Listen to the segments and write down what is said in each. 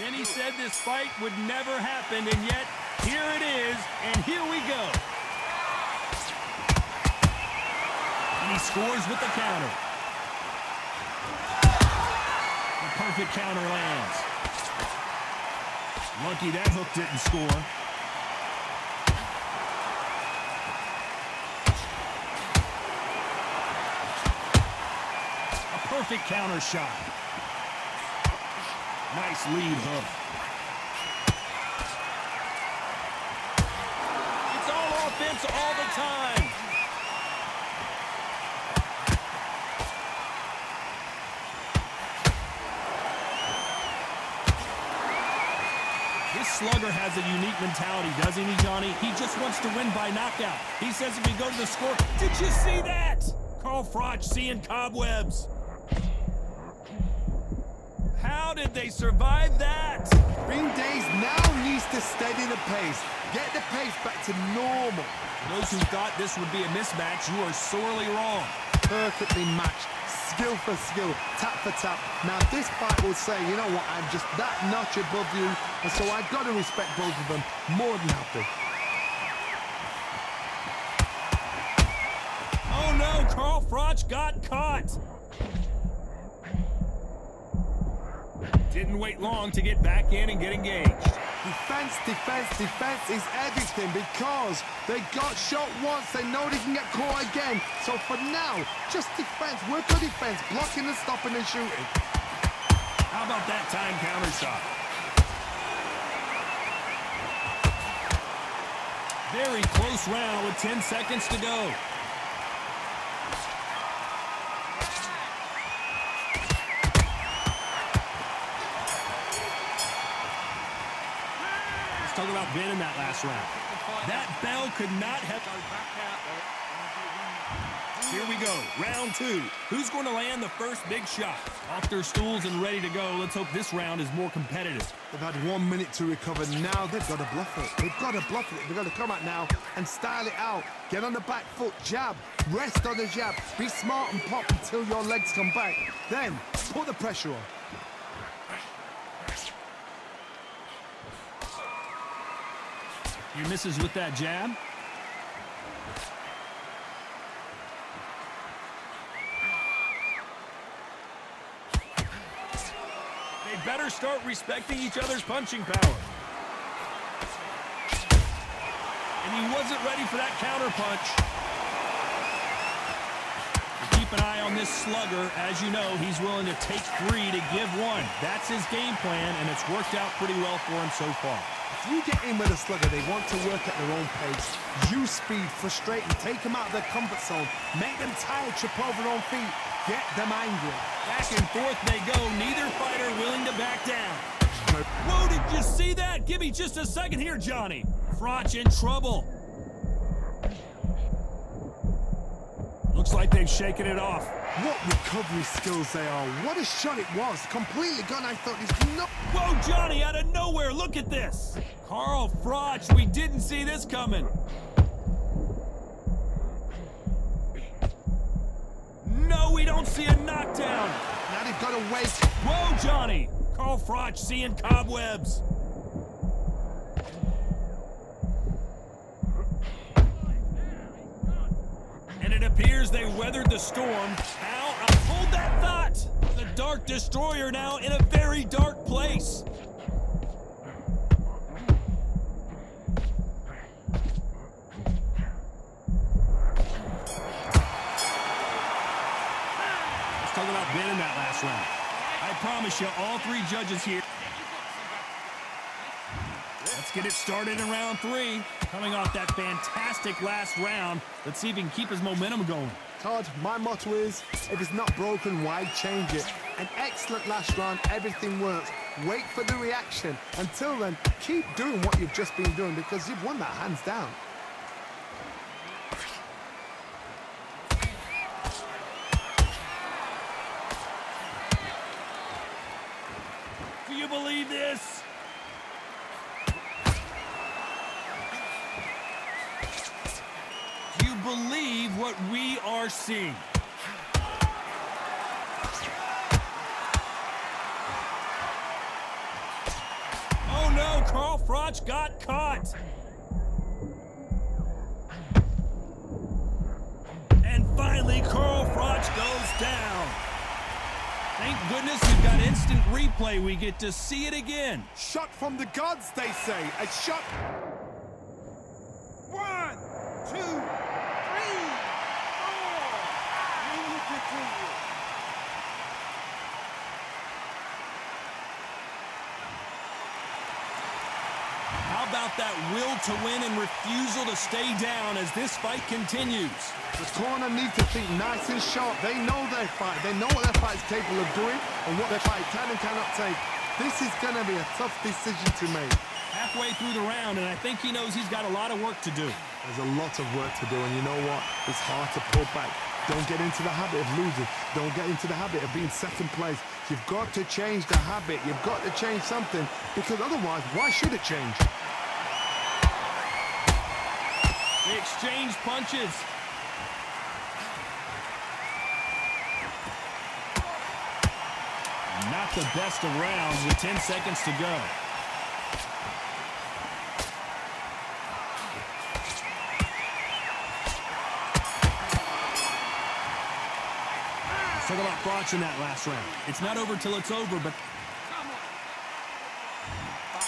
Many said this fight would never happen, and yet here it is, and here we go. And he scores with the counter. The perfect counter lands. Lucky that hook didn't score. A perfect counter shot. Nice lead hook. It's all offense all the time. This slugger has a unique mentality, doesn't he, Johnny? He just wants to win by knockout. He says if we go to the score... Did you see that? Carl Froch seeing cobwebs. How did they survive that? Green Days now needs to steady the pace. Get the pace back to normal. Those who thought this would be a mismatch, you are sorely wrong. Perfectly matched. Skill for skill, tap for tap. Now this fight will say, you know what, I'm just that notch above you, and so I've got to respect both of them more than happy. Oh no, Carl Froch got caught. Didn't wait long to get back in and get engaged. Defense, defense, defense is everything because they got shot once. They know they can get caught again. So for now, just defense. Work on defense, blocking and stopping and shooting. How about that time counter shot? Very close round with 10 seconds to go. Talk about winning that last round. That bell could not have... Here we go, round two. Who's going to land the first big shot? Off their stools and ready to go. Let's hope this round is more competitive. They've had 1 minute to recover. Now they've got to bluff it. They've got to bluff it. They've got to come out now and style it out. Get on the back foot, jab. Rest on the jab. Be smart and pop until your legs come back. Then put the pressure on. He misses with that jab. They better start respecting each other's punching power. And he wasn't ready for that counter punch. Keep an eye on this slugger. As you know, he's willing to take 3 to give 1. That's his game plan, and it's worked out pretty well for him so far. If you get in with a slugger, they want to work at their own pace. Use speed, frustrate them, take them out of their comfort zone, make them tired, trip over their own feet, get them angry. Back and forth they go, neither fighter willing to back down. Whoa, did you see that? Give me just a second here, Johnny. Froch in trouble. Looks like they've shaken it off. What recovery skills they are. What a shot it was. Completely gone. I thought he's no... Whoa, Johnny, out of nowhere. Look at this. Carl Froch, we didn't see this coming. No, we don't see a knockdown. Now they've got to wait. Whoa, Johnny. Carl Froch seeing cobwebs. And it appears they weathered the storm. Now, hold that thought. The Dark Destroyer now in a very dark place. Let's talk about winning that last round. I promise you, all 3 judges here. Let's get it started in round 3. Coming off that fantastic last round, let's see if he can keep his momentum going. Todd, my motto is, if it's not broken, why change it? An excellent last round, everything works. Wait for the reaction. Until then, keep doing what you've just been doing because you've won that hands down. Do you believe this? Do you believe what we are seeing? Carl Froch got caught. And finally, Carl Froch goes down. Thank goodness we've got instant replay. We get to see it again. Shot from the gods, they say. A shot. 1, 2, 3, 4. Will you continue? How about that will to win and refusal to stay down as this fight continues? The corner need to think nice and sharp. They know their fight. They know what their fight is capable of doing and what their fight can and cannot take. This is going to be a tough decision to make. Halfway through the round, and I think he knows he's got a lot of work to do. There's a lot of work to do, and you know what? It's hard to pull back. Don't get into the habit of losing. Don't get into the habit of being second place. You've got to change the habit. You've got to change something, because otherwise, why should it change? They exchange punches. Not the best of rounds with 10 seconds to go. Took a lot of Froch in that last round. It's not over till it's over, but...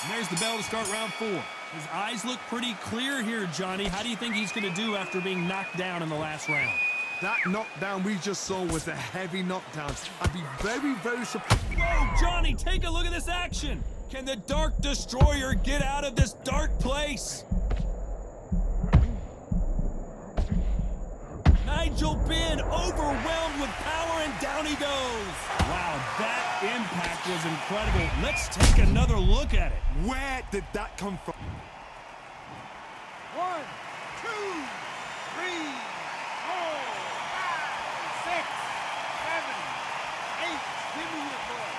And there's the bell to start round 4. His eyes look pretty clear here, Johnny. How do you think he's going to do after being knocked down in the last round? That knockdown we just saw was a heavy knockdown. I'd be very, very surprised. Whoa, Johnny, take a look at this action. Can the Dark Destroyer get out of this dark place? Nigel Benn overwhelmed with power, and down he goes. Wow, that impact was incredible. Let's take another look at it. Where did that come from? 1, 2, 3, 4, 5, 6, 7, 8. Give me your boy.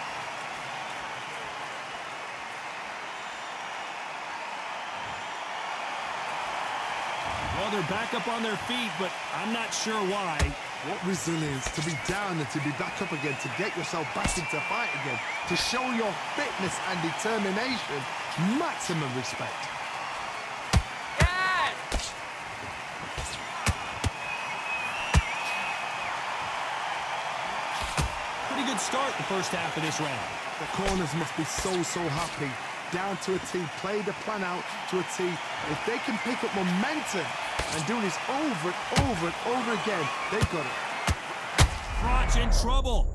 Well, they're back up on their feet, but I'm not sure why. What resilience to be down and to be back up again, to get yourself back into fight again, to show your fitness and determination. Maximum respect. Pretty good start the first half of this round. The corners must be so happy. Down to a T, play the plan out to a T. If they can pick up momentum and do this over and over and over again, they've got it. Froch in trouble.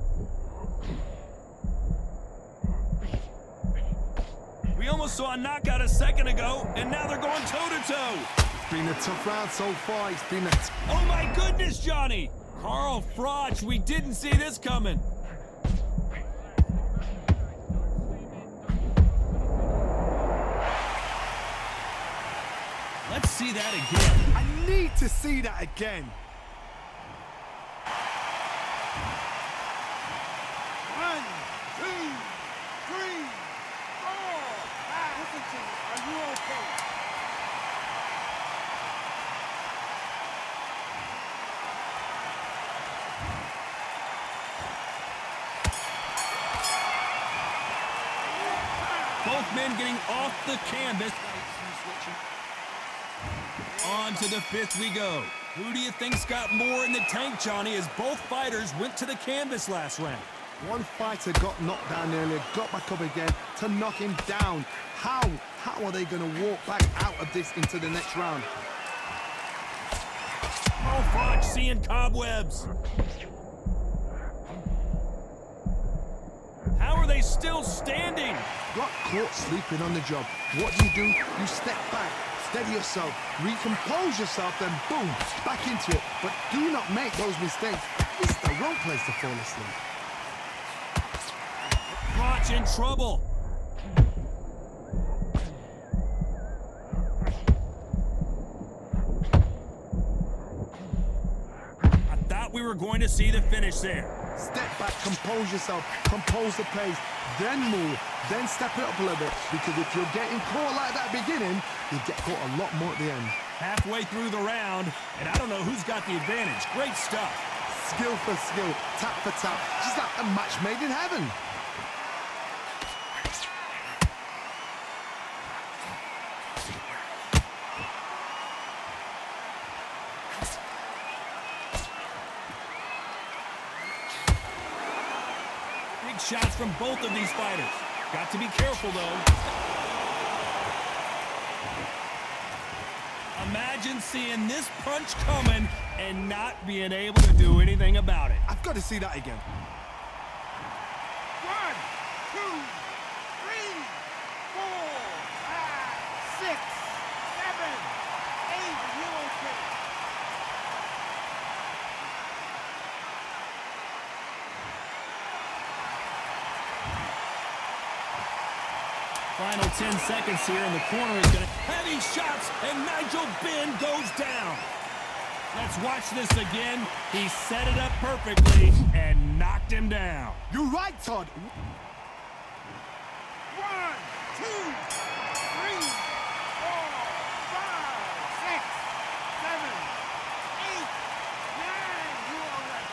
We almost saw a knockout a second ago, and now they're going toe-to-toe. It's been a tough round so far. It's been a... Oh, my goodness, Johnny. Carl Froch, we didn't see this coming. Let's see that again. I need to see that again. 1, 2, 3, 4, 5. Listen to me. Are you okay? Both men getting off the canvas. On to the 5th we go. Who do you think's got more in the tank, Johnny, as both fighters went to the canvas last round? One fighter got knocked down earlier, got back up again to knock him down. How are they going to walk back out of this into the next round? Carl Froch seeing cobwebs. How are they still standing? Got caught sleeping on the job. What do? You step back, steady yourself, recompose yourself, then boom, back into it. But do not make those mistakes. It's the wrong place to fall asleep. Froch in trouble. I thought we were going to see the finish there. Step back, compose yourself, compose the pace, then move, then step it up a little bit. Because if you're getting caught like that beginning, you get caught a lot more at the end. Halfway through the round, and I don't know who's got the advantage. Great stuff. Skill for skill, tap for tap, just like a match made in heaven. shots from both of these fighters. Got to be careful, though. Imagine seeing this punch coming and not being able to do anything about it. I've got to see that again. 1, 2, 3, 4, 5, 6, 7, 8. Are you okay? Final 10 seconds here, and the corner is going to... Heavy shots, and Nigel Benn goes down. Let's watch this again. He set it up perfectly and knocked him down. You're right, Todd. 1, 2, 3, 4, 5, 6, 7, 8, 9. You all right?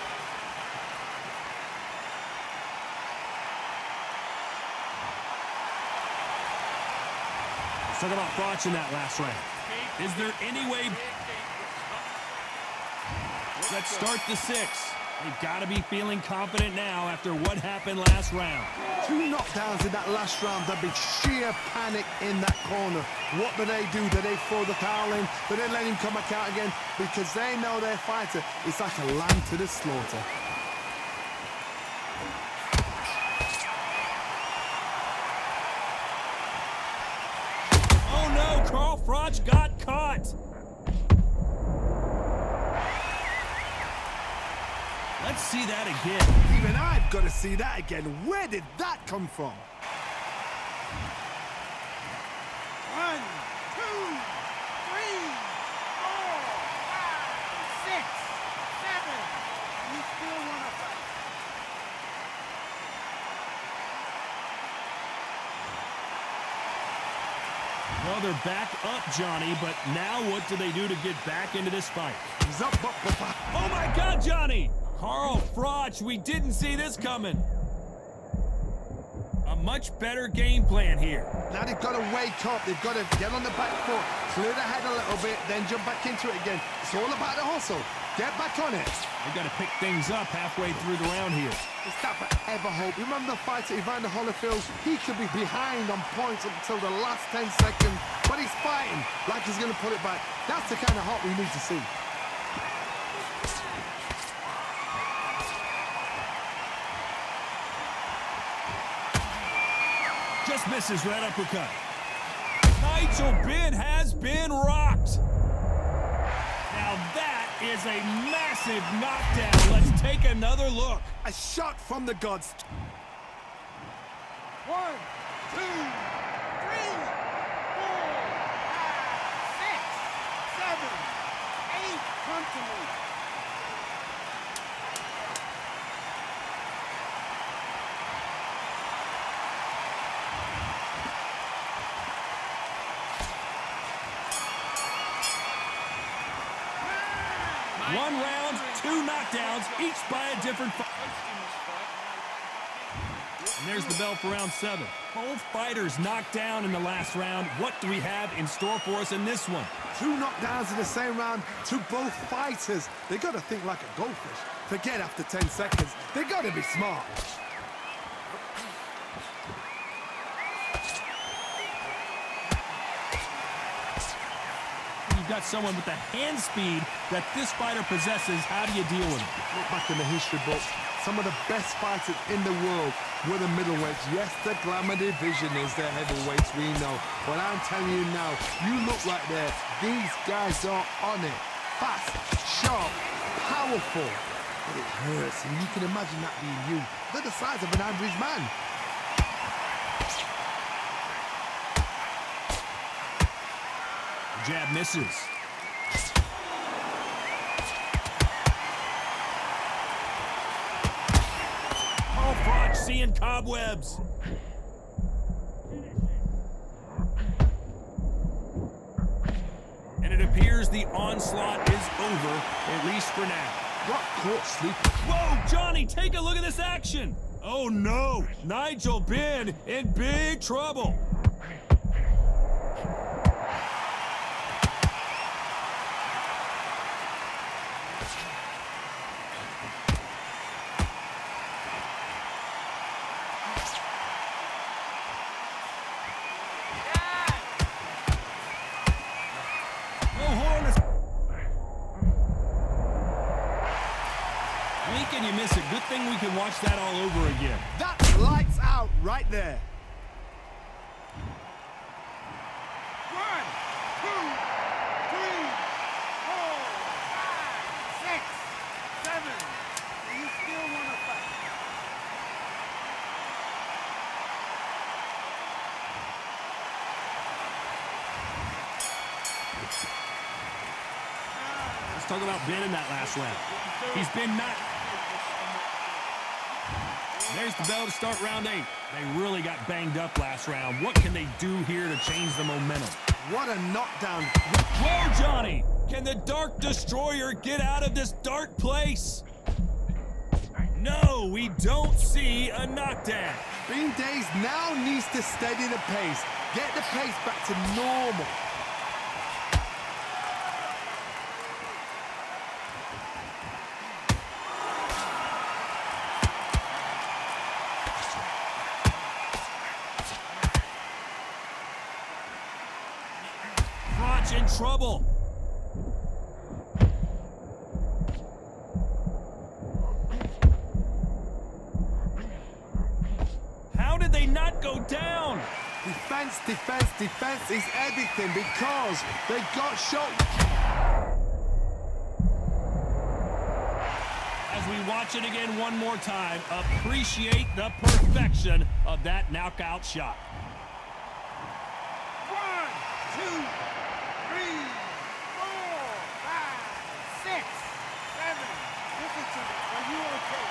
Let's talk about Froch in that last round. Is there any way... Let's start the 6. They've got to be feeling confident now after what happened last round. 2 knockdowns in that last round. There'd be sheer panic in that corner. What do? Do they throw the towel in? Do they let him come back out again? Because they know their fighter is like a lamb to the slaughter. Oh no, Carl Froch got caught. Let's see that again. Even I've got to see that again. Where did that come from? 1, 2, 3, 4, 5, 6, 7. You still want to fight? Well, they're back up, Johnny, but now what do they do to get back into this fight? He's up, Oh my God, Johnny! Carl Froch, we didn't see this coming. A much better game plan here. Now they've got to wake up. They've got to get on the back foot, clear the head a little bit, then jump back into it again. It's all about the hustle. Get back on it. They've got to pick things up halfway through the round here. It's that forever hope. Remember the fighter Evander Holyfield? He could be behind on points up until the last 10 seconds, but he's fighting like he's going to pull it back. That's the kind of hope we need to see. Just misses right uppercut. Nigel Benn has been rocked. Now that is a massive knockdown. Let's take another look. A shot from the gods. 1, 2, 3, 4, 5, 6, 7, 8. Come to me. One round, 2 knockdowns, each by a different fighter. And there's the bell for round 7. Both fighters knocked down in the last round. What do we have in store for us in this one? 2 knockdowns in the same round to both fighters. They got to think like a goldfish. Forget after 10 seconds. They got to be smart. You've got someone with the hand speed that this fighter possesses. How do you deal with it? Look back in the history books. Some of the best fighters in the world were the middleweights. Yes, the glamour division is the heavyweights, we know. But I'm telling you now, you look right there. These guys are on it. Fast, sharp, powerful. But it hurts, and you can imagine that being you. They're the size of an average man. Jab misses. Carl Froch seeing cobwebs. And it appears the onslaught is over, at least for now. Got caught sleeping. Whoa, Johnny, take a look at this action. Oh no, Nigel Benn in big trouble. Good thing we can watch that all over again. That's lights out right there. 1, 2, 3, 4, 5, 6, 7. And you still want to fight. Let's talk about Ben in that last round. He's been knocked. There's the bell to start round 8. They really got banged up last round. What can they do here to change the momentum? What a knockdown. Whoa, Johnny! Can the Dark Destroyer get out of this dark place? No, we don't see a knockdown. Bean Days now needs to steady the pace. Get the pace back to normal. Crotch in trouble. How did they not go down? Defense, defense, defense is everything because they got shot. As we watch it again one more time, appreciate the perfection of that knockout shot. 1, 2, 3, 4, 5, 6, 7. Listen to me. Are you okay?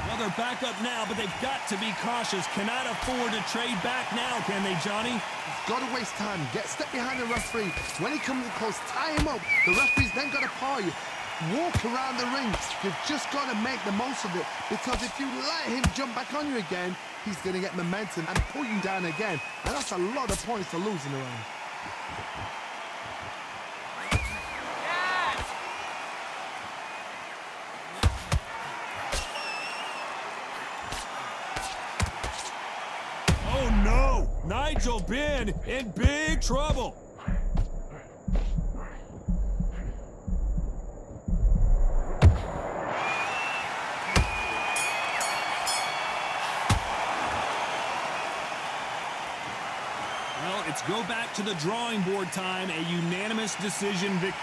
Well, they're back up now, but they've got to be cautious. Cannot afford to trade back now, can they, Johnny? Got to waste time. Get step behind the referee. When he comes close, tie him up. The referee's then got to paw you. Walk around the ring. You've just got to make the most of it, because if you let him jump back on you again, he's going to get momentum and pull you down again. And that's a lot of points to lose in a round. Oh, no! Nigel Benn in big trouble. Well, it's go back to the drawing board time. A unanimous decision victory.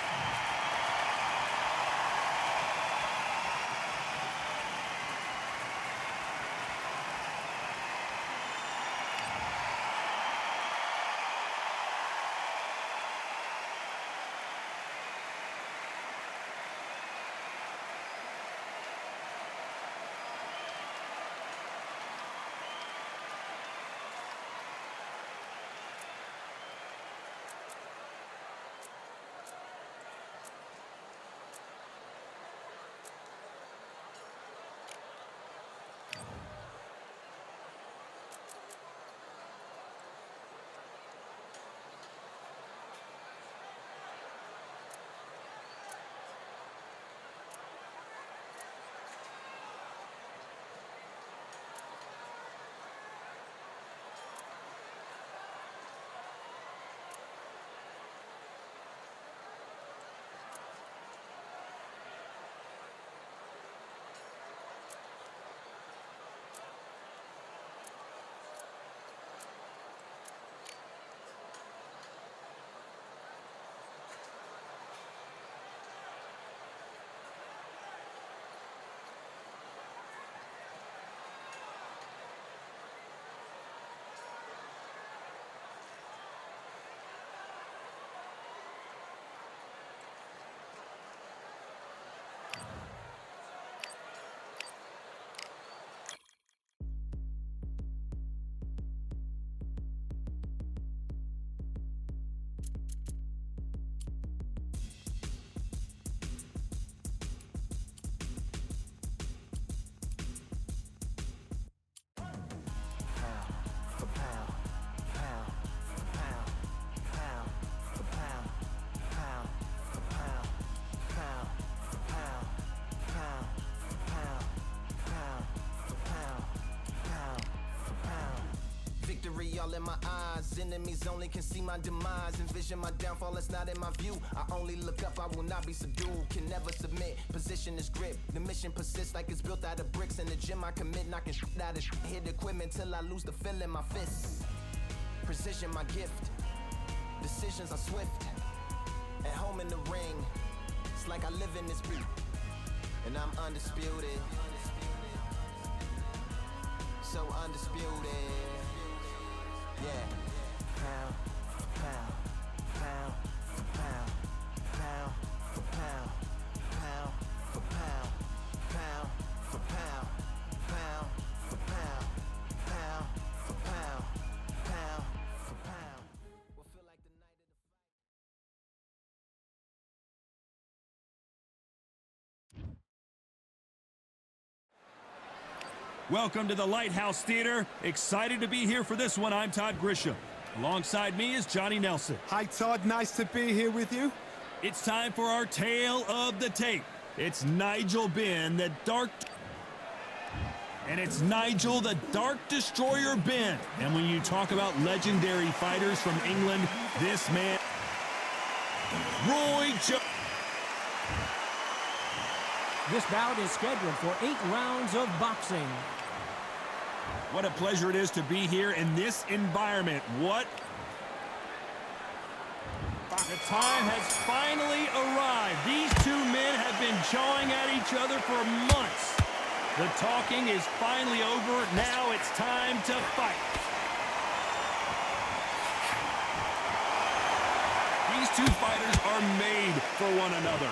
misery all in my eyes. Enemies only can see my demise. Envision my downfall, it's not in my view. I only look up, I will not be subdued. Can never submit, position is grip. The mission persists like it's built out of bricks. In the gym I commit, knocking shit out of shit. Hit equipment till I lose the feel in my fists. Precision my gift. Decisions are swift. At home in the ring, it's like I live in this beat. And I'm undisputed. So undisputed. Yeah. Pound for pound, pound for pound, pound for pound, pound for pound, pound for pound, pound for pound, pound for pound, pound for pound. Will feel like the night of the Welcome to the Lighthouse Theater. Excited to be here for this one. I'm Todd Grisham. Alongside me is Johnny Nelson. Hi, Todd. Nice to be here with you. It's time for our tale of the tape. It's Nigel Benn, the Dark... And it's Nigel, the Dark Destroyer Benn. And when you talk about legendary fighters from England, this man... Roy Jones. This bout is scheduled for 8 rounds of boxing. What a pleasure it is to be here in this environment. What? The time has finally arrived. These two men have been jawing at each other for months. The talking is finally over. Now it's time to fight. These two fighters are made for one another.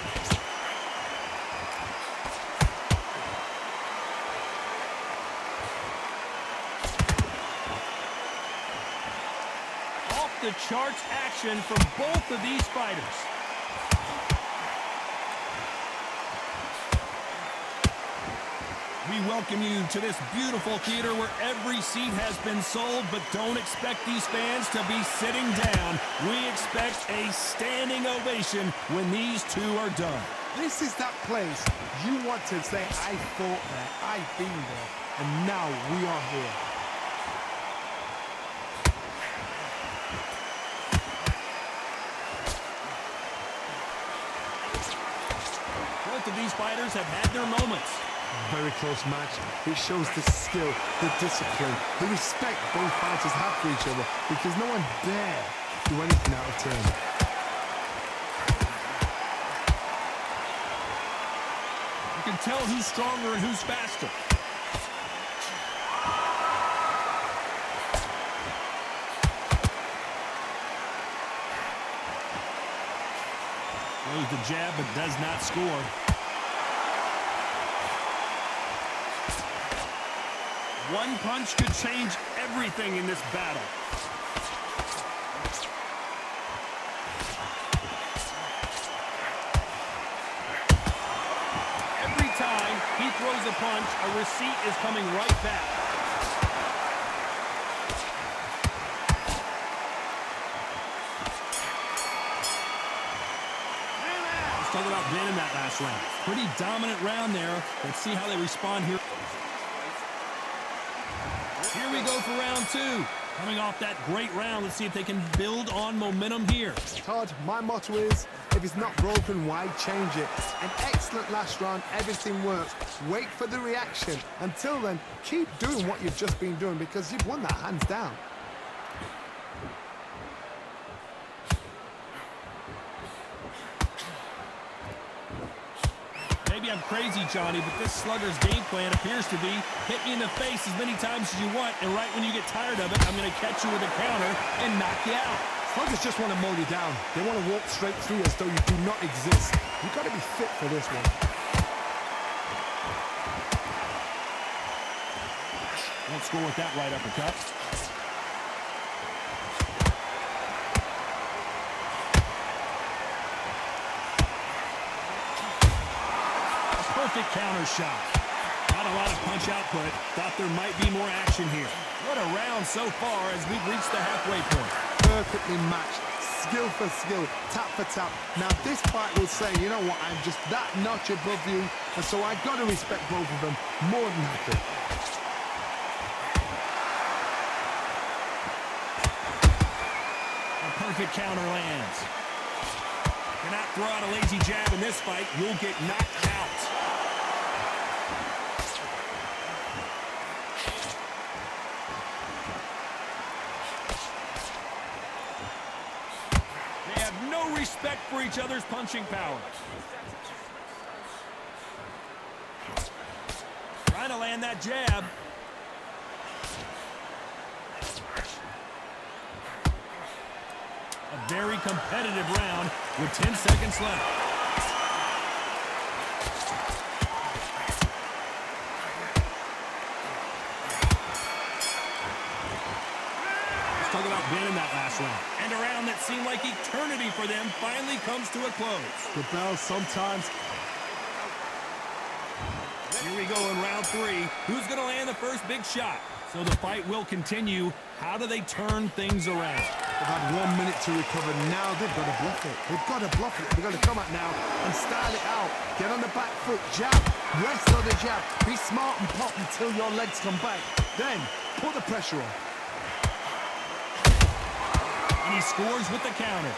The charts action from both of these fighters. We welcome you to this beautiful theater where every seat has been sold, but don't expect these fans to be sitting down. We expect a standing ovation when these two are done. This is that place you want to say, I fought there, I've been there, and now we are here. Both of these fighters have had their moments. Very close match. It shows the skill, the discipline, the respect both fighters have for each other, because no one dare do anything out of turn. You can tell who's stronger and who's faster. Throws the jab, but does not score. One punch could change everything in this battle. Every time he throws a punch, a receipt is coming right back. Let's talk about Benn in that last round. Pretty dominant round there. Let's see how they respond here. Here we go for round two. Coming off that great round, let's see if they can build on momentum here. Todd, my motto is, if it's not broken, why change it? An excellent last round, everything works. Wait for the reaction. Until then, keep doing what you've just been doing, because you've won that hands down. Maybe I'm crazy, Johnny, but this slugger's game plan appears to be hit me in the face as many times as you want, and right when you get tired of it, I'm going to catch you with a counter and knock you out. Sluggers just want to mow you down. They want to walk straight through as though you do not exist. You've got to be fit for this one. Won't score with that right uppercut. Perfect counter shot. Not a lot of punch output. Thought there might be more action here. What a round so far as we've reached the halfway point. Perfectly matched. Skill for skill. Tap for tap. Now this fight will say, you know what, I'm just that notch above you, and so I've got to respect both of them more than happy. Terrific counter lands. Cannot throw out a lazy jab in this fight. You'll get knocked out. They have no respect for each other's punching power. Trying to land that jab. A very competitive round with 10 seconds left. Let's talk about winning that last round. And a round that seemed like eternity for them finally comes to a close. The bell sometimes. Here we go in round 3. Who's going to land the first big shot? So the fight will continue. How do they turn things around? They've had 1 minute to recover. Now they've got to bluff it. They've got to bluff it. They've got to come out now and style it out. Get on the back foot, jab, rest on the jab. Be smart and pop until your legs come back. Then put the pressure on. And he scores with the counter.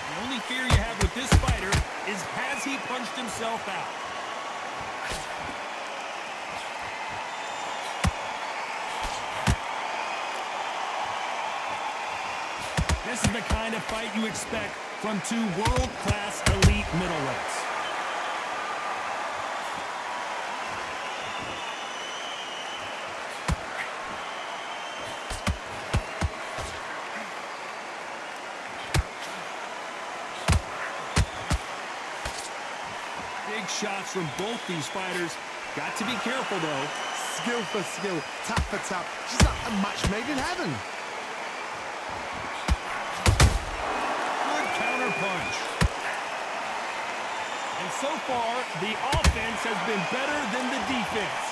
The only fear you have with this fighter is, has he punched himself out? This is the kind of fight you expect from two world-class elite middleweights. Big shots from both these fighters. Got to be careful, though. Skill for skill, tap for tap. Just like a match made in heaven. Good counter punch. And so far, the offense has been better than the defense.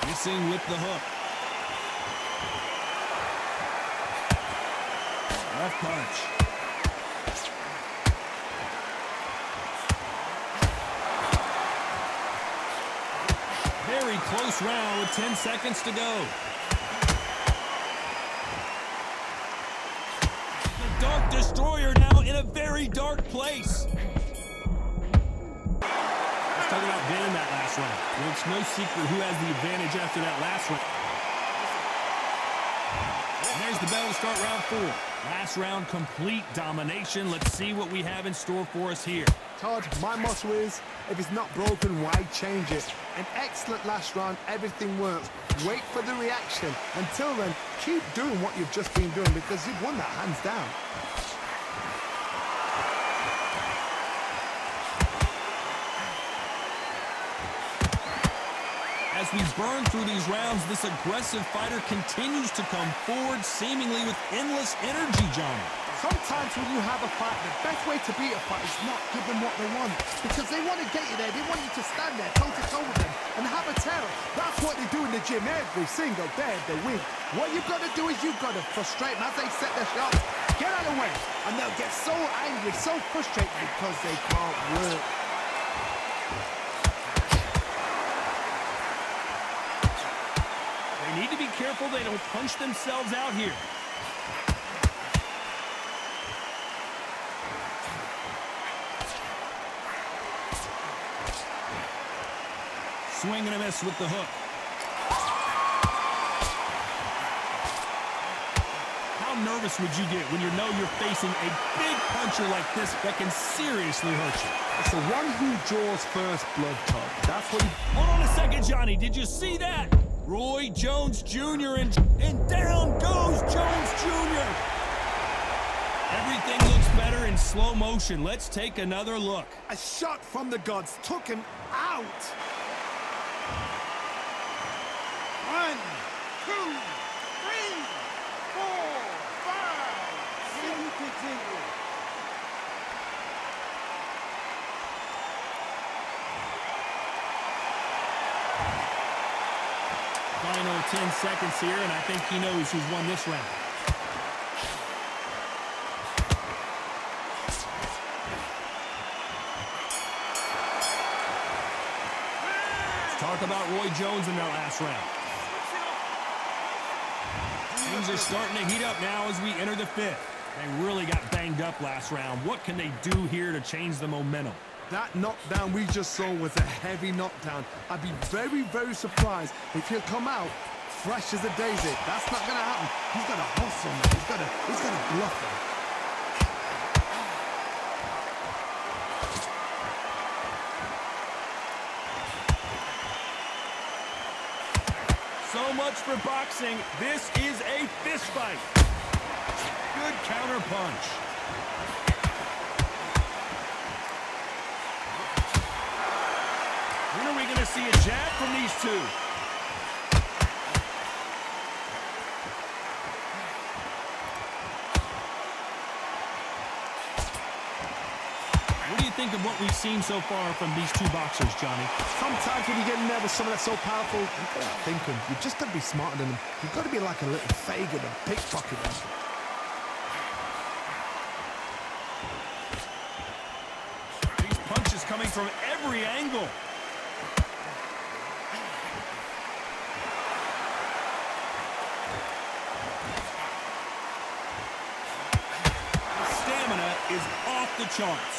Missing with the hook. Left punch. Very close round with 10 seconds to go. The Dark Destroyer now in a very dark place. Let's talk about winning that last round. Well, it's no secret who has the advantage after that last round. And there's the bell to start round 4. Last round, complete domination. Let's see what we have in store for us here. Todd, my motto is, if it's not broken, why change it? An excellent last round, everything works. Wait for the reaction. Until then, keep doing what you've just been doing because you've won that hands down. As we burn through these rounds, this aggressive fighter continues to come forward, seemingly with endless energy, Johnny. Sometimes when you have a fight, the best way to beat a fight is not give them what they want. Because they want to get you there. They want you to stand there toe-to-toe with them and have a tell. That's what they do in the gym every single day of the week. What you've got to do is you've got to frustrate them as they set their shots. Get out of the way. And they'll get so angry, so frustrated because they can't work. They need to be careful they don't punch themselves out here. Swing and a miss with the hook. How nervous would you get when you know you're facing a big puncher like this that can seriously hurt you? It's the one who draws first blood, Todd. That's what he... Hold on a second, Johnny. Did you see that? Roy Jones Jr. and down goes Jones Jr. Everything looks better in slow motion. Let's take another look. A shot from the gods took him out. 1, 2, 3, 4, 5. Can you continue? final 10 seconds here, and I think he knows who's won this round. Let's talk about Roy Jones in that last round. Things are starting to heat up now as we enter the fifth. They really got banged up last round. What can they do here to change the momentum? That knockdown we just saw was a heavy knockdown. I'd be very, very surprised if he'll come out fresh as a daisy. That's not going to happen. He's got to hustle, man. He's got to bluff him. So much for boxing. This is a fist fight. Good counter punch. When are we going to see a jab from these two? What do you think of what we've seen so far from these two boxers, Johnny? Sometimes when you get in there with someone that's so powerful, you've got to think him. You've just got to be smarter than him. You've got to be like a little Fagin and pickpocket him. These punches coming from every angle. The stamina is off the charts.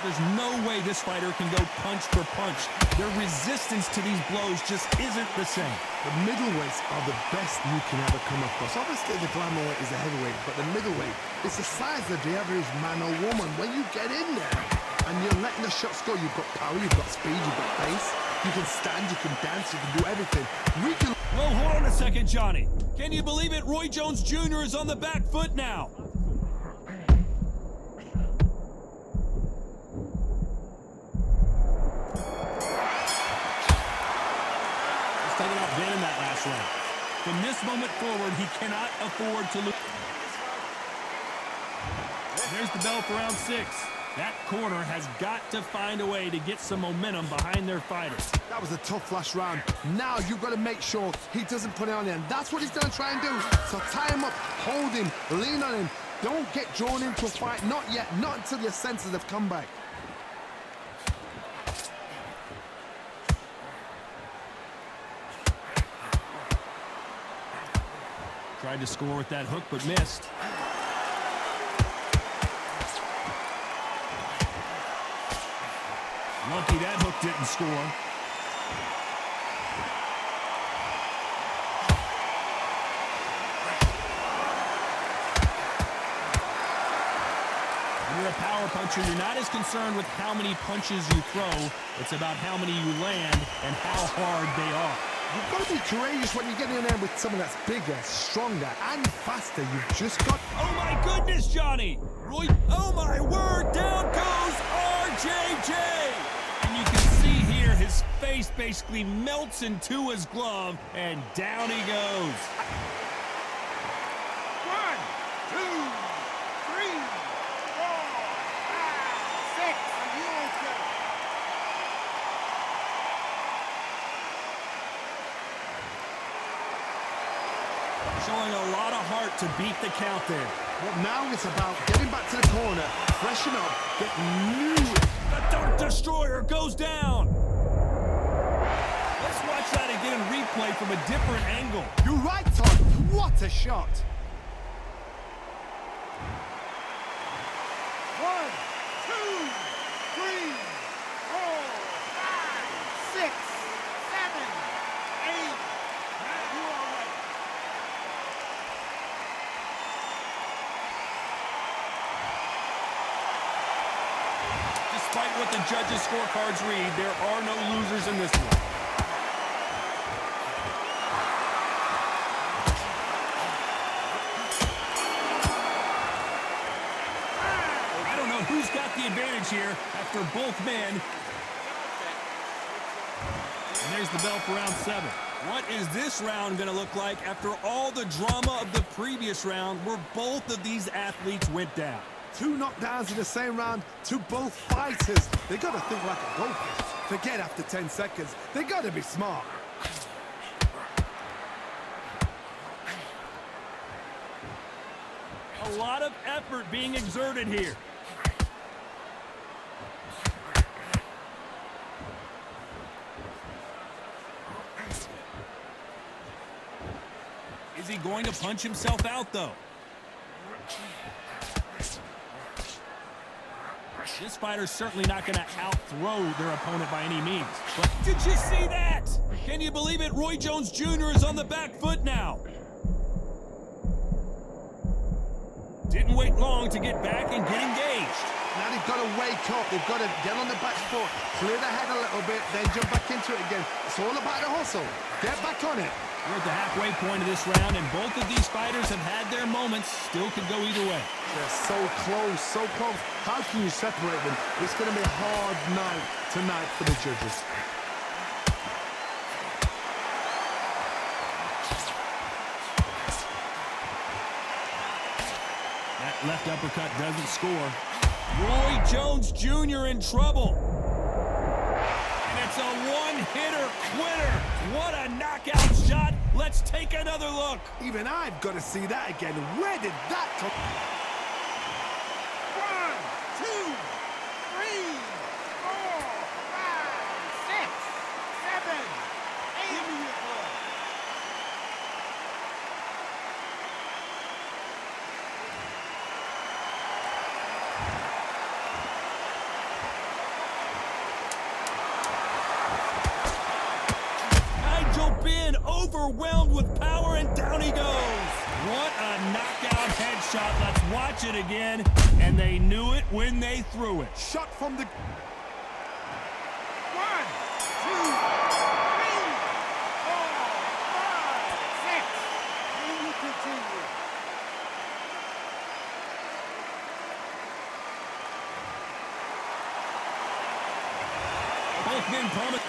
There's no way this fighter can go punch for punch. Their resistance to these blows just isn't the same. The middleweights are the best you can ever come across. Obviously, the glamour weight is a heavyweight, but the middleweight is the size of the average man or woman. When you get in there and you're letting the shots go, you've got power, you've got speed, you've got pace. You can stand, you can dance, you can do everything. We can... Whoa, hold on a second, Johnny. Can you believe it? Roy Jones Jr. is on the back foot now. Talking about winning that last round. From this moment forward, he cannot afford to lose. There's the bell for round 6. That corner has got to find a way to get some momentum behind their fighters. That was a tough last round. Now you've got to make sure he doesn't put it on him. That's what he's going to try and do. So tie him up, hold him, lean on him. Don't get drawn into a fight. Not yet. Not until your senses have come back. Tried to score with that hook, but missed. Lucky that hook didn't score. When you're a power puncher, you're not as concerned with how many punches you throw. It's about how many you land and how hard they are. You've got to be courageous when you get in there with someone that's bigger, stronger, and faster. You've just got... Oh, my goodness, Johnny! Roy, oh, my word! Down goes RJJ! And you can see here his face basically melts into his glove, and down he goes. 1, 2, 3, 4, 5, 6. Are you okay? Showing a lot of heart to beat the count there. But now it's about getting back to the corner, freshen up, get new... The Dart Destroyer goes down. Let's watch that again in replay from a different angle. You're right, Todd. What a shot. 1, 2, 3, 4, 5, 6, 7, 8. You all right? Despite what the judges' scorecards read, there are no losers in this one. I don't know who's got the advantage here after both men. And there's the bell for round 7. What is this round going to look like after all the drama of the previous round where both of these athletes went down? 2 knockdowns in the same round to both fighters. They got to think like a goalkeeper. Forget after 10 seconds. They got to be smart. A lot of effort being exerted here. Is he going to punch himself out, though? This fighter's certainly not going to out-throw their opponent by any means. But did you see that? Can you believe it? Roy Jones Jr. is on the back foot now. Didn't wait long to get back and get engaged. Now they've got to wake up. They've got to get on the back foot, clear the head a little bit, then jump back into it again. It's all about the hustle. Get back on it. We're at the halfway point of this round, and both of these fighters have had their moments. Still could go either way. They're so close, so close. How can you separate them? It's going to be a hard night tonight for the judges. That left uppercut doesn't score. Roy Jones Jr. in trouble. And it's a one-hitter quitter. What a knockout shot. Let's take another look. Even I've got to see that again. Where did that come? 1, 2, 3, 4, 5, 6, 7, 8. Give me your ball. Overwhelmed with power, and down he goes. What a knockout headshot. Let's watch it again. And they knew it when they threw it. Shot from the... 1, 2, 3, 4, 5, 6. Can you continue? Both men promised.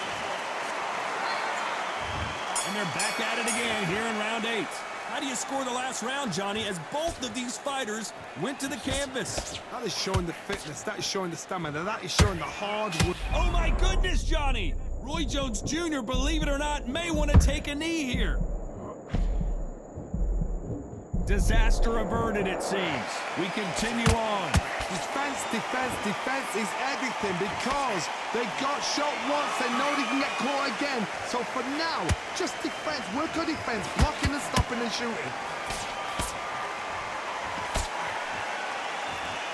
And they're back at it again here in round 8. How do you score the last round, Johnny, as both of these fighters went to the canvas? That is showing the fitness, that is showing the stamina, that is showing the hard work. Oh my goodness, Johnny! Roy Jones Jr., believe it or not, may want to take a knee here. Disaster averted, it seems. We continue on. Defense, defense, defense is everything because they got shot once, they know they can get caught again. So for now, just defense, work on defense, blocking and stopping and shooting.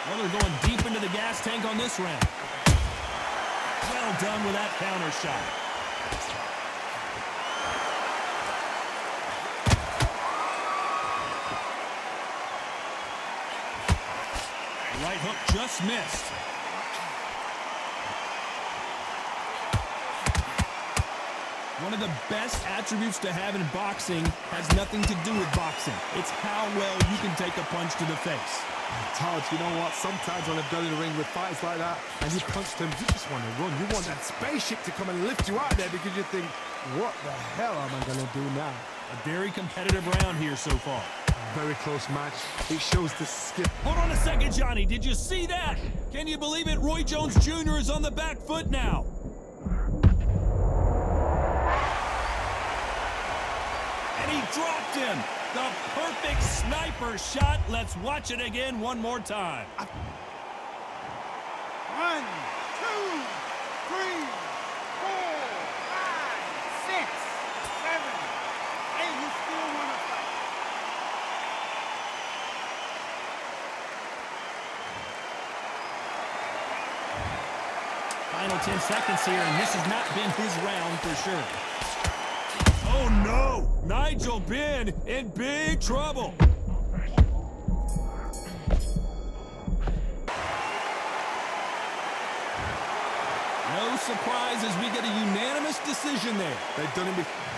Well, they're going deep into the gas tank on this round. Well done with that counter shot. Right hook just missed. One of the best attributes to have in boxing has nothing to do with boxing. It's how well you can take a punch to the face. Todd, you know what? Sometimes when I've done in the ring with fights like that, and you punch them, you just want to run. You want that spaceship to come and lift you out there because you think, what the hell am I going to do now? A very competitive round here so far. Very close match. It shows the skill. Hold on a second, Johnny. Did you see that? Can you believe it? Roy Jones Jr. is on the back foot now. And he dropped him. The perfect sniper shot. Let's watch it again one more time. 1, 2, 3, 4, 5, 6, 7, 8. You still want to fight. Final 10 seconds here, and this has not been his round for sure. Oh, no! Nigel Benn in big trouble. No surprise as we get a unanimous decision there. They've done it before.